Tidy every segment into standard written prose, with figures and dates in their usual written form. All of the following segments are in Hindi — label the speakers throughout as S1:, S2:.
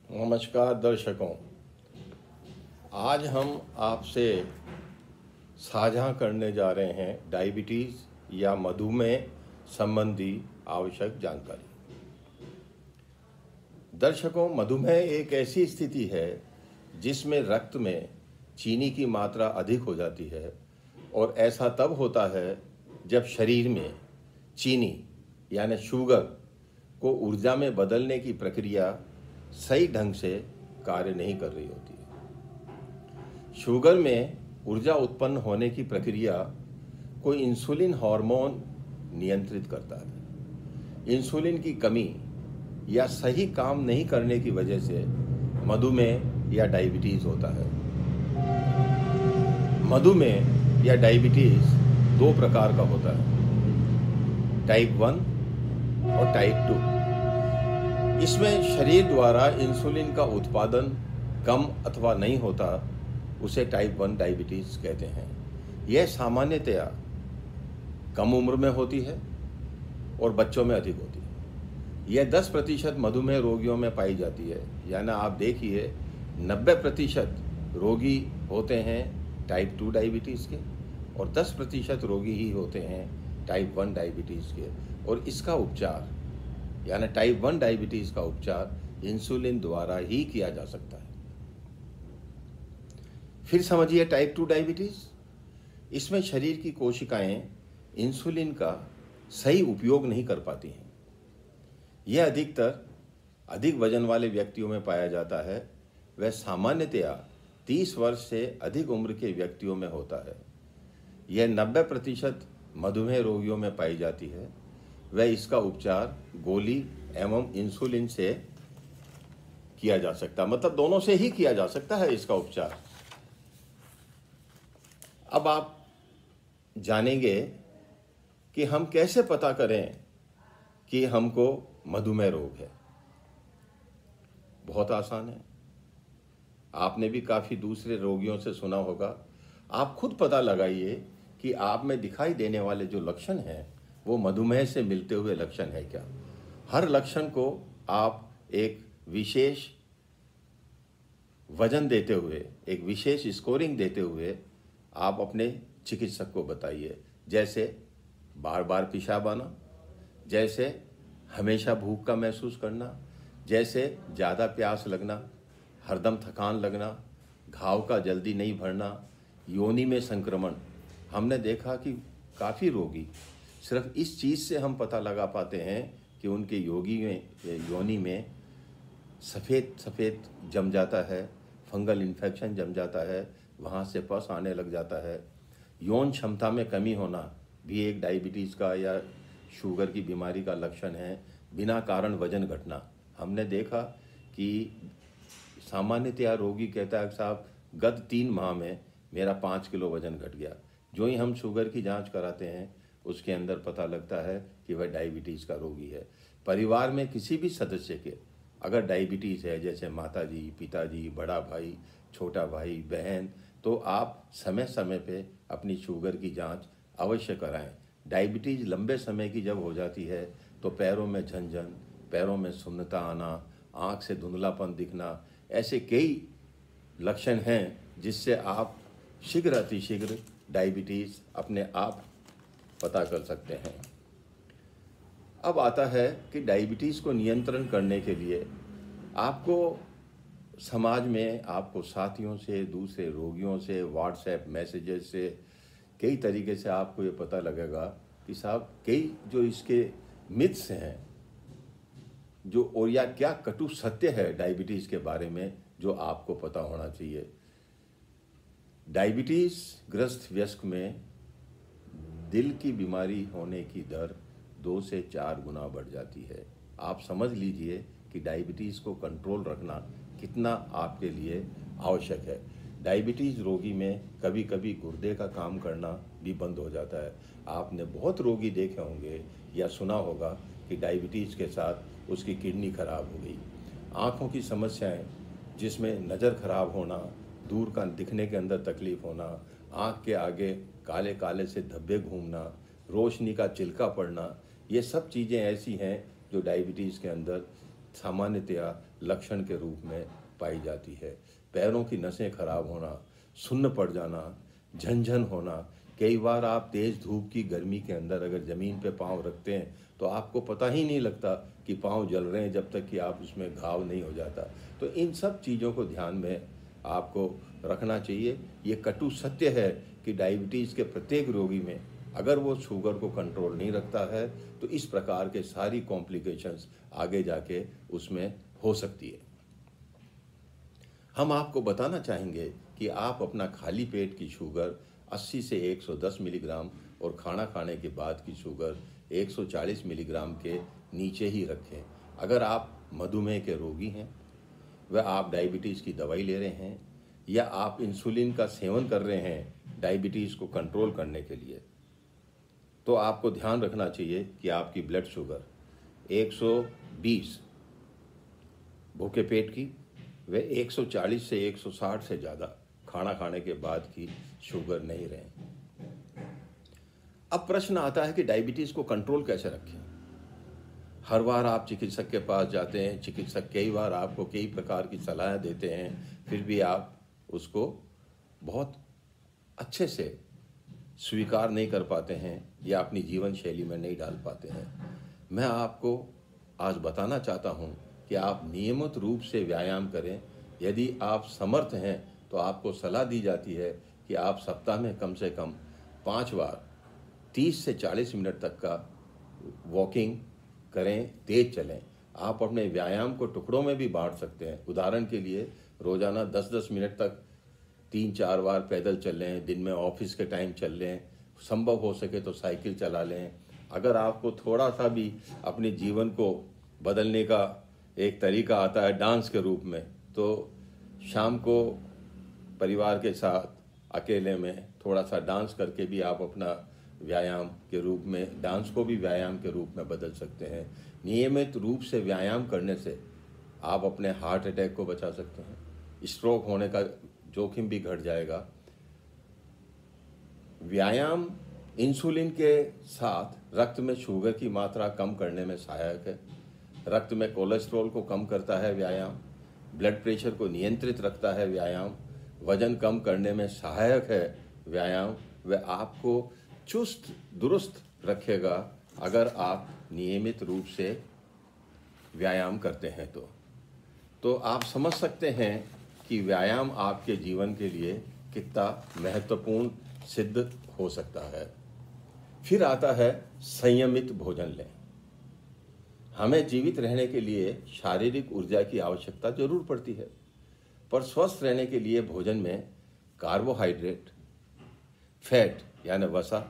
S1: नमस्कार दर्शकों। आज हम आपसे साझा करने जा रहे हैं डायबिटीज़ या मधुमेह संबंधी आवश्यक जानकारी। दर्शकों, मधुमेह एक ऐसी स्थिति है जिसमें रक्त में चीनी की मात्रा अधिक हो जाती है और ऐसा तब होता है जब शरीर में चीनी यानी शुगर को ऊर्जा में बदलने की प्रक्रिया सही ढंग से कार्य नहीं कर रही होती है। शुगर में ऊर्जा उत्पन्न होने की प्रक्रिया को इंसुलिन हार्मोन नियंत्रित करता है। इंसुलिन की कमी या सही काम नहीं करने की वजह से मधुमेह या डायबिटीज होता है। मधुमेह या डायबिटीज दो प्रकार का होता है, टाइप 1 और टाइप 2। इसमें शरीर द्वारा इंसुलिन का उत्पादन कम अथवा नहीं होता, उसे टाइप 1 डायबिटीज कहते हैं। यह सामान्यतया कम उम्र में होती है और बच्चों में अधिक होती है। यह 10% मधुमेह रोगियों में पाई जाती है, यानी आप देखिए 90% रोगी होते हैं टाइप 2 डायबिटीज़ के और 10% रोगी ही होते हैं टाइप 1 डायबिटीज़ के। और इसका उपचार यानी टाइप 1 डायबिटीज़ का उपचार इंसुलिन द्वारा ही किया जा सकता है। फिर समझिए टाइप 2 डायबिटीज़। इसमें शरीर की कोशिकाएं इंसुलिन का सही उपयोग नहीं कर पाती हैं। यह अधिकतर अधिक वजन वाले व्यक्तियों में पाया जाता है। वह सामान्यतया 30 वर्ष से अधिक उम्र के व्यक्तियों में होता है। यह 90% मधुमेह रोगियों में पाई जाती है। वह इसका उपचार गोली एवं इंसुलिन से किया जा सकता है, मतलब दोनों से ही किया जा सकता है इसका उपचार। अब आप जानेंगे कि हम कैसे पता करें कि हमको मधुमेह रोग है। बहुत आसान है। आपने भी काफ़ी दूसरे रोगियों से सुना होगा। आप खुद पता लगाइए कि आप में दिखाई देने वाले जो लक्षण हैं वो मधुमेह से मिलते हुए लक्षण है क्या। हर लक्षण को आप एक विशेष वजन देते हुए, एक विशेष स्कोरिंग देते हुए आप अपने चिकित्सक को बताइए। जैसे बार बार पेशाब आना, जैसे हमेशा भूख का महसूस करना, जैसे ज़्यादा प्यास लगना, हरदम थकान लगना, घाव का जल्दी नहीं भरना, योनि में संक्रमण। हमने देखा कि काफ़ी रोगी सिर्फ इस चीज़ से हम पता लगा पाते हैं कि उनके योनि में सफ़ेद जम जाता है, फंगल इन्फेक्शन जम जाता है, वहाँ से पस आने लग जाता है। यौन क्षमता में कमी होना भी एक डायबिटीज़ का या शुगर की बीमारी का लक्षण है। बिना कारण वजन घटना। हमने देखा कि सामान्यतया रोगी कहता है साहब गत 3 माह में मेरा 5 किलो वजन घट गया। जो ही हम शुगर की जांच कराते हैं उसके अंदर पता लगता है कि वह डायबिटीज़ का रोगी है। परिवार में किसी भी सदस्य के अगर डायबिटीज़ है, जैसे माताजी, पिताजी, बड़ा भाई, छोटा भाई, बहन, तो आप समय समय पे अपनी शुगर की जांच अवश्य कराएं। डायबिटीज़ लंबे समय की जब हो जाती है तो पैरों में झंझन, पैरों में सुन्नता आना, आँख से धुंधलापन दिखना, ऐसे कई लक्षण हैं जिससे आप शीघ्र अतिशीघ्र डायबिटीज़ अपने आप पता कर सकते हैं। अब आता है कि डायबिटीज़ को नियंत्रण करने के लिए आपको समाज में, आपको साथियों से, दूसरे रोगियों से, व्हाट्सएप मैसेजेस से, कई तरीके से आपको ये पता लगेगा कि साहब कई जो इसके मिथ्स हैं जो, और या क्या कटु सत्य है डायबिटीज़ के बारे में जो आपको पता होना चाहिए। डायबिटीज़ ग्रस्त वयस्क में दिल की बीमारी होने की दर 2 से 4 गुना बढ़ जाती है। आप समझ लीजिए कि डायबिटीज़ को कंट्रोल रखना कितना आपके लिए आवश्यक है। डायबिटीज़ रोगी में कभी कभी गुर्दे का काम करना भी बंद हो जाता है। आपने बहुत रोगी देखे होंगे या सुना होगा कि डायबिटीज़ के साथ उसकी किडनी खराब हो गई। आँखों की समस्याएं, जिसमें नज़र खराब होना, दूर का दिखने के अंदर तकलीफ होना, आँख के आगे काले काले से धब्बे घूमना, रोशनी का चिल्का पड़ना, ये सब चीज़ें ऐसी हैं जो डायबिटीज़ के अंदर सामान्यतया लक्षण के रूप में पाई जाती है। पैरों की नसें खराब होना, सुन्न पड़ जाना, झनझन होना। कई बार आप तेज़ धूप की गर्मी के अंदर अगर ज़मीन पे पाँव रखते हैं तो आपको पता ही नहीं लगता कि पाँव जल रहे हैं जब तक कि आप उसमें घाव नहीं हो जाता। तो इन सब चीज़ों को ध्यान में आपको रखना चाहिए। ये कटु सत्य है कि डायबिटीज़ के प्रत्येक रोगी में अगर वो शुगर को कंट्रोल नहीं रखता है तो इस प्रकार के सारी कॉम्प्लिकेशंस आगे जाके उसमें हो सकती है। हम आपको बताना चाहेंगे कि आप अपना खाली पेट की शुगर 80 से 110 मिलीग्राम और खाना खाने के बाद की शुगर 140 मिलीग्राम के नीचे ही रखें। अगर आप मधुमेह के रोगी हैं, वह आप डायबिटीज़ की दवाई ले रहे हैं या आप इंसुलिन का सेवन कर रहे हैं डायबिटीज़ को कंट्रोल करने के लिए, तो आपको ध्यान रखना चाहिए कि आपकी ब्लड शुगर 120 भूखे पेट की वे 140 से 160 से ज़्यादा खाना खाने के बाद की शुगर नहीं रहे। अब प्रश्न आता है कि डायबिटीज़ को कंट्रोल कैसे रखें। हर बार आप चिकित्सक के पास जाते हैं, चिकित्सक कई बार आपको कई प्रकार की सलाहें देते हैं, फिर भी आप उसको बहुत अच्छे से स्वीकार नहीं कर पाते हैं या अपनी जीवन शैली में नहीं डाल पाते हैं। मैं आपको आज बताना चाहता हूं कि आप नियमित रूप से व्यायाम करें। यदि आप समर्थ हैं तो आपको सलाह दी जाती है कि आप सप्ताह में कम से कम 5 बार 30 से 40 मिनट तक का वॉकिंग करें, तेज चलें। आप अपने व्यायाम को टुकड़ों में भी बांट सकते हैं। उदाहरण के लिए रोज़ाना 10-10 मिनट तक 3-4 बार पैदल चल लें, दिन में ऑफिस के टाइम चल लें, संभव हो सके तो साइकिल चला लें। अगर आपको थोड़ा सा भी अपने जीवन को बदलने का एक तरीका आता है डांस के रूप में, तो शाम को परिवार के साथ अकेले में थोड़ा सा डांस करके भी आप अपना व्यायाम के रूप में, डांस को भी व्यायाम के रूप में बदल सकते हैं। नियमित रूप से व्यायाम करने से आप अपने हार्ट अटैक को बचा सकते हैं, स्ट्रोक होने का जोखिम भी घट जाएगा। व्यायाम इंसुलिन के साथ रक्त में शुगर की मात्रा कम करने में सहायक है, रक्त में कोलेस्ट्रॉल को कम करता है व्यायाम, ब्लड प्रेशर को नियंत्रित रखता है व्यायाम, वजन कम करने में सहायक है व्यायाम। वह आपको चुस्त दुरुस्त रखेगा अगर आप नियमित रूप से व्यायाम करते हैं तो आप समझ सकते हैं कि व्यायाम आपके जीवन के लिए कितना महत्वपूर्ण सिद्ध हो सकता है। फिर आता है संयमित भोजन लें। हमें जीवित रहने के लिए शारीरिक ऊर्जा की आवश्यकता जरूर पड़ती है, पर स्वस्थ रहने के लिए भोजन में कार्बोहाइड्रेट, फैट यानी वसा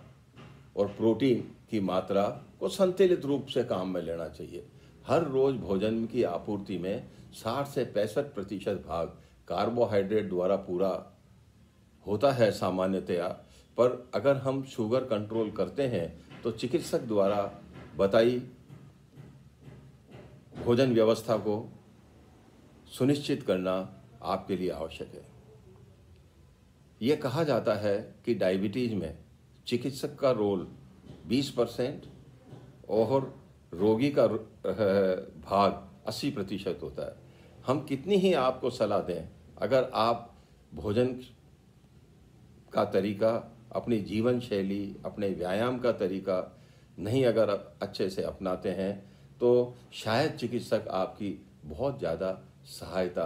S1: और प्रोटीन की मात्रा को संतुलित रूप से काम में लेना चाहिए। हर रोज भोजन की आपूर्ति में 60 से 65% भाग कार्बोहाइड्रेट द्वारा पूरा होता है सामान्यतया, पर अगर हम शुगर कंट्रोल करते हैं तो चिकित्सक द्वारा बताई भोजन व्यवस्था को सुनिश्चित करना आपके लिए आवश्यक है। ये कहा जाता है कि डायबिटीज में चिकित्सक का रोल 20% और रोगी का भाग 80% होता है। हम कितनी ही आपको सलाह दें, अगर आप भोजन का तरीका, अपनी जीवन शैली, अपने व्यायाम का तरीका नहीं अगर अच्छे से अपनाते हैं तो शायद चिकित्सक आपकी बहुत ज़्यादा सहायता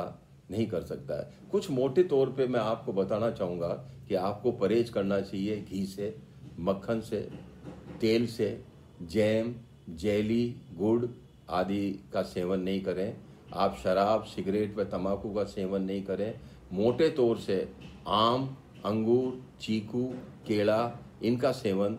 S1: नहीं कर सकता है। कुछ मोटे तौर पे मैं आपको बताना चाहूँगा कि आपको परहेज करना चाहिए घी से, मक्खन से, तेल से, जैम, जेली, गुड़ आदि का सेवन नहीं करें। आप शराब, सिगरेट व तंबाकू का सेवन नहीं करें। मोटे तौर से आम, अंगूर, चीकू, केला इनका सेवन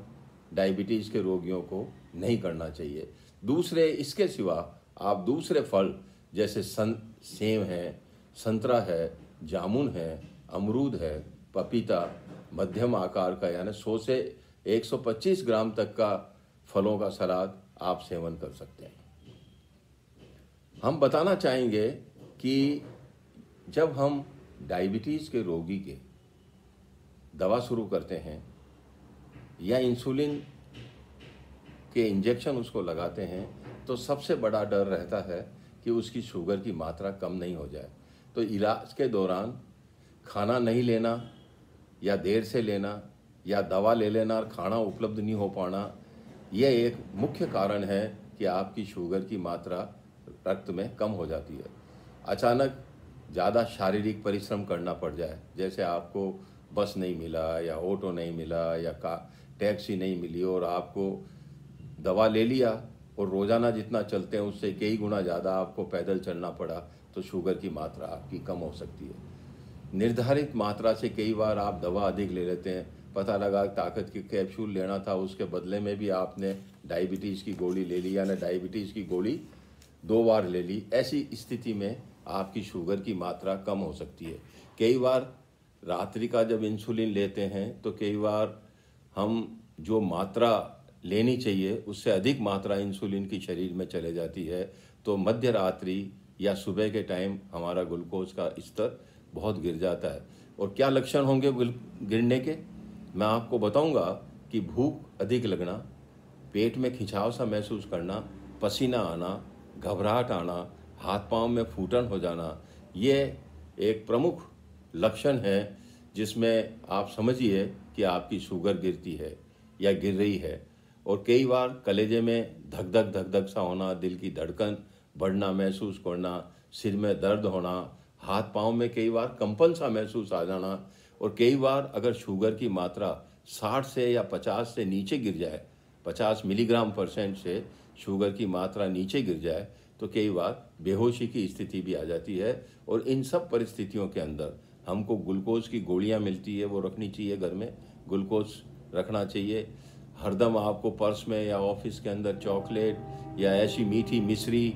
S1: डायबिटीज़ के रोगियों को नहीं करना चाहिए। दूसरे इसके सिवा आप दूसरे फल जैसे सेब है, संतरा है, जामुन है, अमरूद है, पपीता, मध्यम आकार का यानी 100 से 125 ग्राम तक का फलों का सलाद आप सेवन कर सकते हैं। हम बताना चाहेंगे कि जब हम डायबिटीज़ के रोगी के दवा शुरू करते हैं या इंसुलिन के इंजेक्शन उसको लगाते हैं तो सबसे बड़ा डर रहता है कि उसकी शुगर की मात्रा कम नहीं हो जाए। तो इलाज के दौरान खाना नहीं लेना या देर से लेना या दवा ले लेना और खाना उपलब्ध नहीं हो पाना, यह एक मुख्य कारण है कि आपकी शुगर की मात्रा रक्त में कम हो जाती है। अचानक ज़्यादा शारीरिक परिश्रम करना पड़ जाए, जैसे आपको बस नहीं मिला या ऑटो नहीं मिला या टैक्सी नहीं मिली और आपको दवा ले लिया और रोज़ाना जितना चलते हैं उससे कई गुना ज़्यादा आपको पैदल चलना पड़ा, तो शुगर की मात्रा आपकी कम हो सकती है। निर्धारित मात्रा से कई बार आप दवा अधिक ले लेते हैं, पता लगा ताकत की कैप्सूल लेना था, उसके बदले में भी आपने डायबिटीज़ की गोली ले ली या ना डायबिटीज़ की गोली 2 बार ले ली। ऐसी स्थिति में आपकी शुगर की मात्रा कम हो सकती है। कई बार रात्रि का जब इंसुलिन लेते हैं तो कई बार हम जो मात्रा लेनी चाहिए उससे अधिक मात्रा इंसुलिन की शरीर में चले जाती है, तो मध्य रात्रि या सुबह के टाइम हमारा ग्लूकोज का स्तर बहुत गिर जाता है। और क्या लक्षण होंगे गिरने के, मैं आपको बताऊंगा कि भूख अधिक लगना, पेट में खिंचाव सा महसूस करना, पसीना आना, घबराहट आना, हाथ पांव में फूटन हो जाना, ये एक प्रमुख लक्षण है जिसमें आप समझिए कि आपकी शुगर गिरती है या गिर रही है। और कई बार कलेजे में धक धक सा होना, दिल की धड़कन बढ़ना महसूस करना, सिर में दर्द होना, हाथ पांव में कई बार कंपन सा महसूस आ जाना। और कई बार अगर शुगर की मात्रा 60 से या 50 से नीचे गिर जाए, 50 मिलीग्राम परसेंट से शुगर की मात्रा नीचे गिर जाए, तो कई बार बेहोशी की स्थिति भी आ जाती है। और इन सब परिस्थितियों के अंदर हमको ग्लूकोज की गोलियां मिलती है, वो रखनी चाहिए घर में, ग्लूकोज रखना चाहिए। हरदम आपको पर्स में या ऑफिस के अंदर चॉकलेट या ऐसी मीठी मिश्री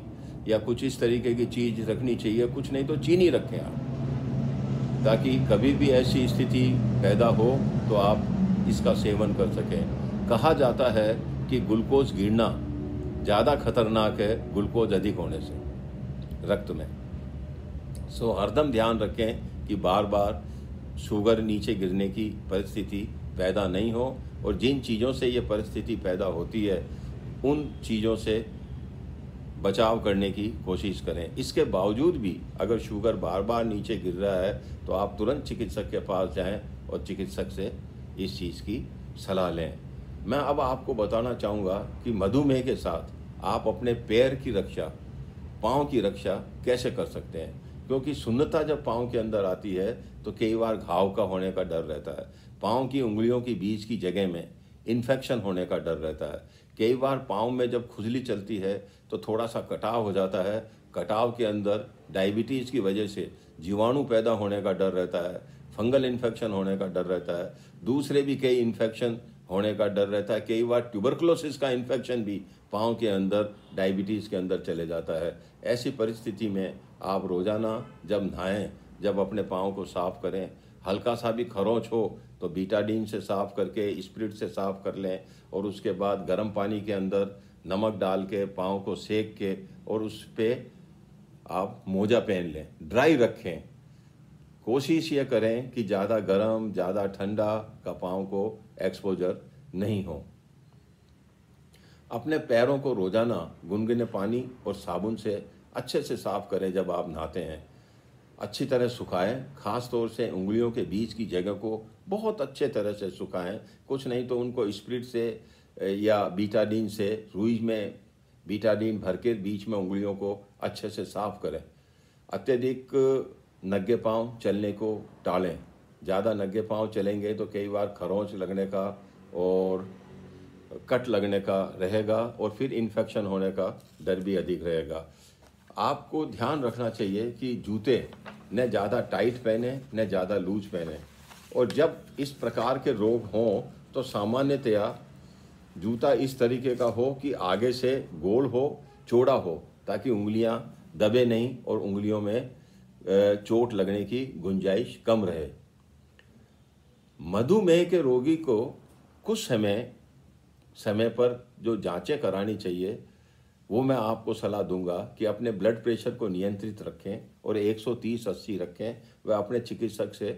S1: या कुछ इस तरीके की चीज़ रखनी चाहिए, कुछ नहीं तो चीनी रखें आप, ताकि कभी भी ऐसी स्थिति पैदा हो तो आप इसका सेवन कर सकें। कहा जाता है कि ग्लूकोज गिरना ज़्यादा खतरनाक है ग्लूकोज अधिक होने से रक्त में। सो हरदम ध्यान रखें कि बार बार शुगर नीचे गिरने की परिस्थिति पैदा नहीं हो, और जिन चीज़ों से ये परिस्थिति पैदा होती है उन चीज़ों से बचाव करने की कोशिश करें। इसके बावजूद भी अगर शुगर बार बार नीचे गिर रहा है तो आप तुरंत चिकित्सक के पास जाएं और चिकित्सक से इस चीज़ की सलाह लें। मैं अब आपको बताना चाहूँगा कि मधुमेह के साथ आप अपने पैर की रक्षा, पाँव की रक्षा कैसे कर सकते हैं, क्योंकि शून्यता जब पाँव के अंदर आती है तो कई बार घाव का होने का डर रहता है, पाँव की उंगलियों के बीच की जगह में इन्फेक्शन होने का डर रहता है। कई बार पाँव में जब खुजली चलती है तो थोड़ा सा कटाव हो जाता है, कटाव के अंदर डायबिटीज़ की वजह से जीवाणु पैदा होने का डर रहता है, फंगल इन्फेक्शन होने का डर रहता है, दूसरे भी कई इन्फेक्शन होने का डर रहता है। कई बार ट्यूबरकुलोसिस का इन्फेक्शन भी पाँव के अंदर डायबिटीज़ के अंदर चले जाता है। ऐसी परिस्थिति में आप रोज़ाना जब नहाएं, जब अपने पाँव को साफ़ करें, हल्का सा भी खरोंच हो तो बीटाडीन से साफ़ करके, स्पिरिट से साफ़ कर लें, और उसके बाद गर्म पानी के अंदर नमक डाल के पाँव को सेक के और उस पर आप मोजा पहन लें, ड्राई रखें। कोशिश ये करें कि ज़्यादा गर्म ज़्यादा ठंडा का पाँव को एक्सपोजर नहीं हो। अपने पैरों को रोज़ाना गुनगुने पानी और साबुन से अच्छे से साफ़ करें। जब आप नहाते हैं अच्छी तरह सुखाएं, ख़ास तौर से उंगलियों के बीच की जगह को बहुत अच्छे तरह से सुखाएं। कुछ नहीं तो उनको स्पिरिट से या बीटाडीन से, रुई में बीटाडीन भर के बीच में उंगलियों को अच्छे से साफ़ करें। अत्यधिक नंगे पांव चलने को टालें। ज़्यादा नंगे पांव चलेंगे तो कई बार खरोंच लगने का और कट लगने का रहेगा और फिर इन्फेक्शन होने का डर भी अधिक रहेगा। आपको ध्यान रखना चाहिए कि जूते न ज़्यादा टाइट पहने न ज़्यादा लूज पहने। और जब इस प्रकार के रोग हों तो सामान्यतया जूता इस तरीके का हो कि आगे से गोल हो, चौड़ा हो, ताकि उंगलियां दबे नहीं और उंगलियों में चोट लगने की गुंजाइश कम रहे। मधुमेह के रोगी को कुछ समय पर जो जांचें करानी चाहिए वो मैं आपको सलाह दूंगा कि अपने ब्लड प्रेशर को नियंत्रित रखें और 130/80 रखें। वह अपने चिकित्सक से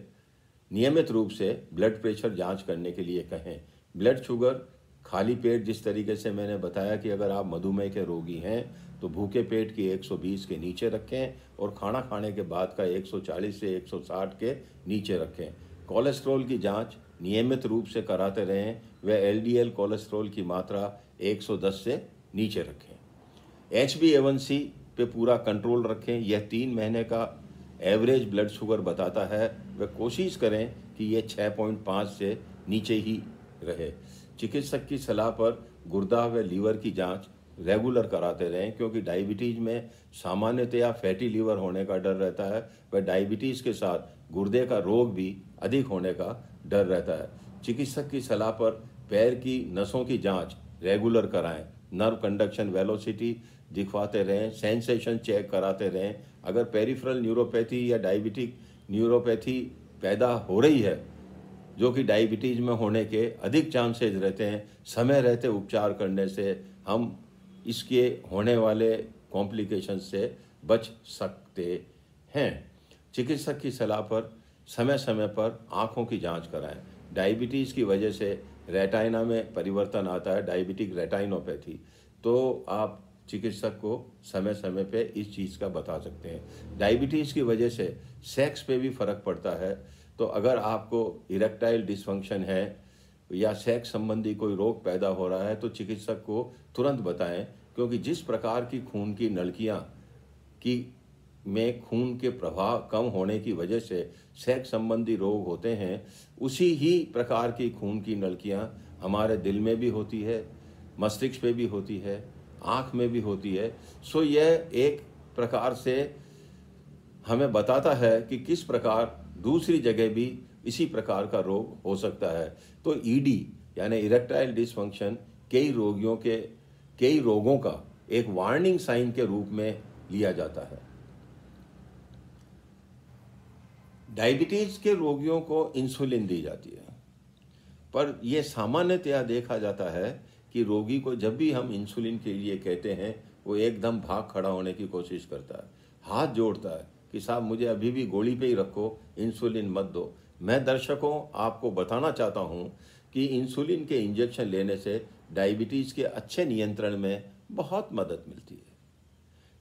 S1: नियमित रूप से ब्लड प्रेशर जांच करने के लिए कहें। ब्लड शुगर खाली पेट, जिस तरीके से मैंने बताया कि अगर आप मधुमेह के रोगी हैं तो भूखे पेट की 120 के नीचे रखें और खाना खाने के बाद का 140 से 160 के नीचे रखें। कोलेस्ट्रॉल की जांच नियमित रूप से कराते रहें व एलडीएल कोलेस्ट्रॉल की मात्रा 110 से नीचे रखें। HbA1c पे पूरा कंट्रोल रखें। यह 3 महीने का एवरेज ब्लड शुगर बताता है। व कोशिश करें कि यह 6.5 से नीचे ही रहे। चिकित्सक की सलाह पर गुर्दा व लीवर की जांच रेगुलर कराते रहें, क्योंकि डायबिटीज़ में सामान्यतया फैटी लीवर होने का डर रहता है व डायबिटीज़ के साथ गुर्दे का रोग भी अधिक होने का डर रहता है। चिकित्सक की सलाह पर पैर की नसों की जांच रेगुलर कराएं। नर्व कंडक्शन वेलोसिटी दिखवाते रहें। सेंसेशन चेक कराते रहें। अगर पेरिफेरल न्यूरोपैथी या डायबिटिक न्यूरोपैथी पैदा हो रही है, जो कि डायबिटीज़ में होने के अधिक चांसेस रहते हैं, समय रहते उपचार करने से हम इसके होने वाले कॉम्प्लिकेशंस से बच सकते हैं। चिकित्सक की सलाह पर समय समय पर आँखों की जांच कराएं। डायबिटीज़ की वजह से रेटाइना में परिवर्तन आता है, डायबिटिक रेटाइनोपैथी, तो आप चिकित्सक को समय समय पे इस चीज़ का बता सकते हैं। डायबिटीज़ की वजह से सेक्स पे भी फ़र्क पड़ता है, तो अगर आपको इरेक्टाइल डिसफंक्शन है या सेक्स संबंधी कोई रोग पैदा हो रहा है तो चिकित्सक को तुरंत बताएं, क्योंकि जिस प्रकार की खून की नलकियां की में खून के प्रवाह कम होने की वजह से सेक्स संबंधी रोग होते हैं, उसी ही प्रकार की खून की नलकियां हमारे दिल में भी होती है, मस्तिष्क पे भी होती है, आँख में भी होती है। सो यह एक प्रकार से हमें बताता है कि किस प्रकार दूसरी जगह भी इसी प्रकार का रोग हो सकता है। तो ईडी यानी इरेक्टाइल डिसफंक्शन कई रोगों का एक वार्निंग साइन के रूप में लिया जाता है। डायबिटीज के रोगियों को इंसुलिन दी जाती है, पर यह सामान्यतया देखा जाता है कि रोगी को जब भी हम इंसुलिन के लिए कहते हैं, वो एकदम भाग खड़ा होने की कोशिश करता है, हाथ जोड़ता है कि साहब मुझे अभी भी गोली पे ही रखो, इंसुलिन मत दो। मैं दर्शकों आपको बताना चाहता हूँ कि इंसुलिन के इंजेक्शन लेने से डायबिटीज़ के अच्छे नियंत्रण में बहुत मदद मिलती है।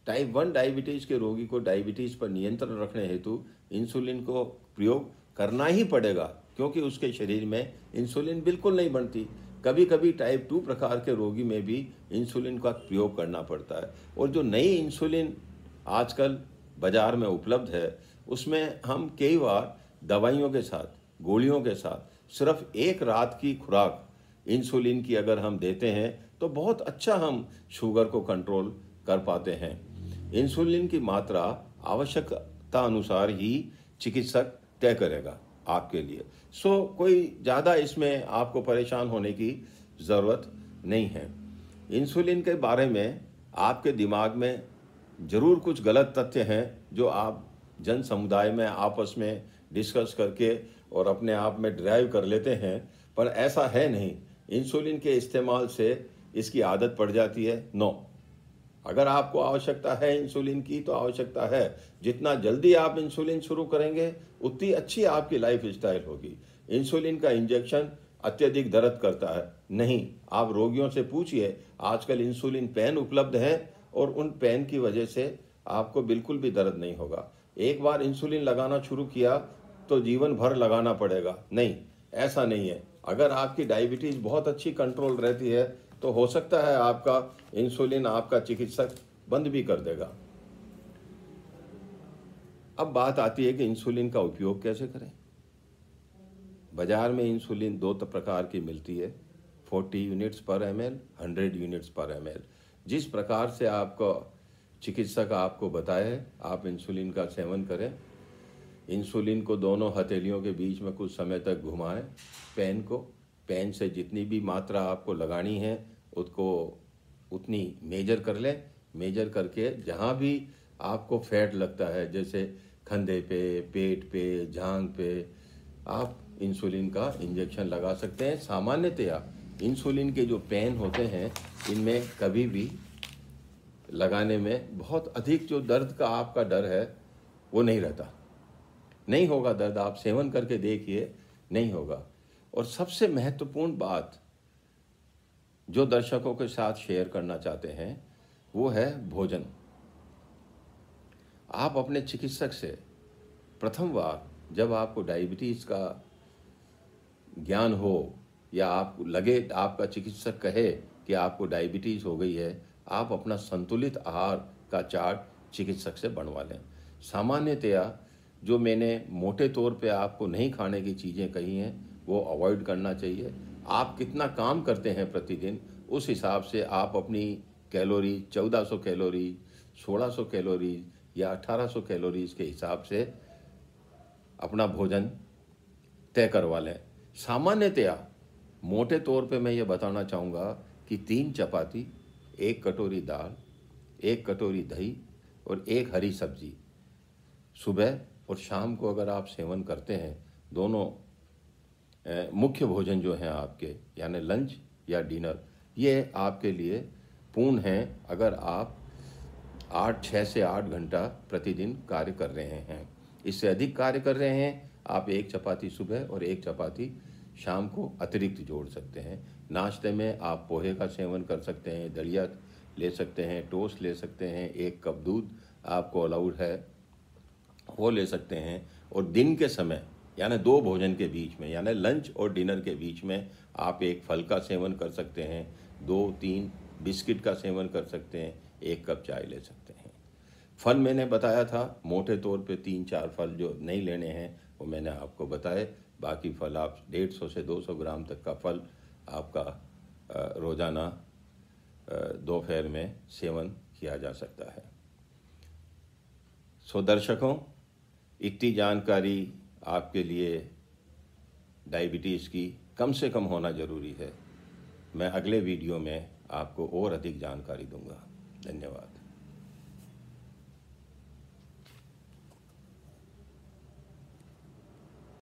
S1: टाइप 1 डायबिटीज़ के रोगी को डायबिटीज़ पर नियंत्रण रखने हेतु इंसुलिन को प्रयोग करना ही पड़ेगा, क्योंकि उसके शरीर में इंसुलिन बिल्कुल नहीं बनती। कभी कभी टाइप 2 प्रकार के रोगी में भी इंसुलिन का प्रयोग करना पड़ता है। और जो नई इंसुलिन आजकल बाजार में उपलब्ध है, उसमें हम कई बार दवाइयों के साथ, गोलियों के साथ सिर्फ एक रात की खुराक इंसुलिन की अगर हम देते हैं तो बहुत अच्छा हम शुगर को कंट्रोल कर पाते हैं। इंसुलिन की मात्रा आवश्यकता अनुसार ही चिकित्सक तय करेगा आपके लिए। सो कोई ज़्यादा इसमें आपको परेशान होने की ज़रूरत नहीं है। इंसुलिन के बारे में आपके दिमाग में ज़रूर कुछ गलत तथ्य हैं जो आप जन समुदाय में आपस में डिस्कस करके और अपने आप में ड्राइव कर लेते हैं, पर ऐसा है नहीं। इंसुलिन के इस्तेमाल से इसकी आदत पड़ जाती है? नो। अगर आपको आवश्यकता है इंसुलिन की तो आवश्यकता है। जितना जल्दी आप इंसुलिन शुरू करेंगे उतनी अच्छी आपकी लाइफ स्टाइल होगी। इंसुलिन का इंजेक्शन अत्यधिक दर्द करता है? नहीं। आप रोगियों से पूछिए, आजकल इंसुलिन पेन उपलब्ध है और उन पेन की वजह से आपको बिल्कुल भी दर्द नहीं होगा। एक बार इंसुलिन लगाना शुरू किया तो जीवन भर लगाना पड़ेगा? नहीं, ऐसा नहीं है। अगर आपकी डायबिटीज़ बहुत अच्छी कंट्रोल रहती है तो हो सकता है आपका इंसुलिन आपका चिकित्सक बंद भी कर देगा। अब बात आती है कि इंसुलिन का उपयोग कैसे करें। बाजार में इंसुलिन 2 प्रकार की मिलती है, 40 यूनिट्स पर ml, 100 यूनिट्स पर ml। जिस प्रकार से आपका चिकित्सक आपको बताए आप इंसुलिन का सेवन करें। इंसुलिन को दोनों हथेलियों के बीच में कुछ समय तक घुमाएं। पेन से जितनी भी मात्रा आपको लगानी है उसको उतनी मेजर कर लें। मेजर करके जहाँ भी आपको फैट लगता है, जैसे कंधे पे, पेट पे, जांघ पे, आप इंसुलिन का इंजेक्शन लगा सकते हैं। सामान्यतया इंसुलिन के जो पेन होते हैं इनमें कभी भी लगाने में बहुत अधिक जो दर्द का आपका डर है वो नहीं रहता। नहीं होगा दर्द, आप सेवन करके देखिए, नहीं होगा। और सबसे महत्वपूर्ण बात जो दर्शकों के साथ शेयर करना चाहते हैं वो है भोजन। आप अपने चिकित्सक से प्रथम बार जब आपको डायबिटीज़ का ज्ञान हो या आपको लगे, आपका चिकित्सक कहे कि आपको डायबिटीज़ हो गई है, आप अपना संतुलित आहार का चार्ट चिकित्सक से बनवा लें। सामान्यतया जो मैंने मोटे तौर पे आपको नहीं खाने की चीज़ें कही हैं वो अवॉइड करना चाहिए। आप कितना काम करते हैं प्रतिदिन, उस हिसाब से आप अपनी कैलोरी 1400 कैलोरी, 1600 कैलोरी या 1800 कैलोरीज के हिसाब से अपना भोजन तय करवा लें। सामान्यतया मोटे तौर पे मैं ये बताना चाहूँगा कि 3 चपाती, 1 कटोरी दाल, 1 कटोरी दही और 1 हरी सब्जी सुबह और शाम को अगर आप सेवन करते हैं, दोनों मुख्य भोजन जो हैं आपके, यानी लंच या डिनर, ये आपके लिए पूर्ण हैं अगर आप 6 से 8 घंटा प्रतिदिन कार्य कर रहे हैं। इससे अधिक कार्य कर रहे हैं, आप 1 चपाती सुबह और 1 चपाती शाम को अतिरिक्त जोड़ सकते हैं। नाश्ते में आप पोहे का सेवन कर सकते हैं, दलिया ले सकते हैं, टोस्ट ले सकते हैं, 1 कप दूध आपको अलाउड है वो ले सकते हैं। और दिन के समय यानी 2 भोजन के बीच में, यानी लंच और डिनर के बीच में आप 1 फल का सेवन कर सकते हैं, 2-3 बिस्किट का सेवन कर सकते हैं, 1 कप चाय ले सकते हैं। फल मैंने बताया था, मोटे तौर पे 3-4 फल जो नहीं लेने हैं वो मैंने आपको बताए। बाकी फल आप 150 से 200 ग्राम तक का फल आपका रोज़ाना दोपहर में सेवन किया जा सकता है। सो दर्शकों, इतनी जानकारी आपके लिए डायबिटीज़ की कम से कम होना ज़रूरी है। मैं अगले वीडियो में आपको और अधिक जानकारी दूंगा। धन्यवाद।